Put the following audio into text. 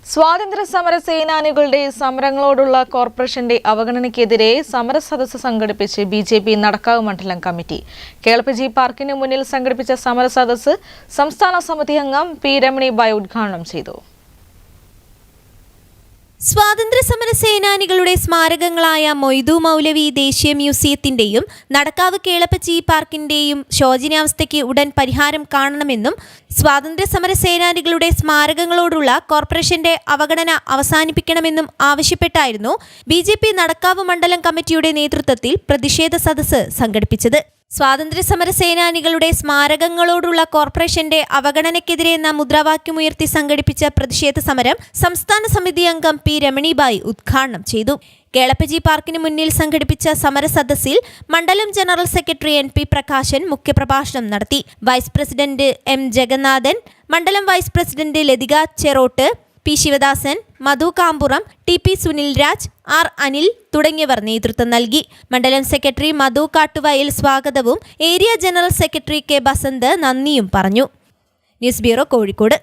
സ്വാതന്ത്ര്യ സമര സേനാനികളുടെ സമരങ്ങളോടുള്ള കോർപ്പറേഷന്റെ അവഗണനയ്ക്കെതിരെ സമരസദസ്സ് സംഘടിപ്പിച്ച് ബിജെപി നടക്കാവ് മണ്ഡലം കമ്മിറ്റി. കേളപ്പജി പാർക്കിന് മുന്നിൽ സംഘടിപ്പിച്ച സമരസദസ്സ് സംസ്ഥാന സമിതി അംഗം പി രമണിബായി ഉദ്ഘാടനം ചെയ്തു. സ്വാതന്ത്ര്യ സമര സേനാനികളുടെ സ്മാരകങ്ങളായ മൊയ്തു മൗലവി ദേശീയ മ്യൂസിയത്തിന്റെയും നടക്കാവ് കേളപ്പജി പാർക്കിന്റെയും ശോചനീയാവസ്ഥയ്ക്ക് ഉടൻ പരിഹാരം കാണണമെന്നും സ്വാതന്ത്ര്യ സമര സേനാനികളുടെ സ്മാരകങ്ങളോടുള്ള കോർപ്പറേഷന്റെ അവഗണന അവസാനിപ്പിക്കണമെന്നും ആവശ്യപ്പെട്ടായിരുന്നു ബിജെപി നടക്കാവ് മണ്ഡലം കമ്മിറ്റിയുടെ നേതൃത്വത്തിൽ പ്രതിഷേധ സദസ്സ് സംഘടിപ്പിച്ചത്. സ്വാതന്ത്ര്യ സമര സേനാനികളുടെ സ്മാരകങ്ങളോടുള്ള കോർപ്പറേഷന്റെ അവഗണനയ്ക്കെതിരെ എന്ന മുദ്രാവാക്യമുയർത്തി സംഘടിപ്പിച്ച പ്രതിഷേധ സമരം സംസ്ഥാന സമിതി അംഗം പി രമണിബായി ഉദ്ഘാടനം ചെയ്തു. കേളപ്പജി പാർക്കിന് മുന്നിൽ സംഘടിപ്പിച്ച സമരസദസ്സിൽ മണ്ഡലം general secretary N P Prakashan മുഖ്യപ്രഭാഷണം നടത്തി. വൈസ് പ്രസിഡന്റ് എം ജഗന്നാഥൻ, മണ്ഡലം vice president Lathika Cherott, P Sivadasan, Madhu Kampuram, T P Sunil Raj, R Anil തുടങ്ങിയവർ നേതൃത്വം നൽകി. മണ്ഡലം സെക്രട്ടറി മധു കാട്ടുവയൽ സ്വാഗതവും area general secretary K Basanth നന്ദിയും പറഞ്ഞു. News bureau, Kozhikode.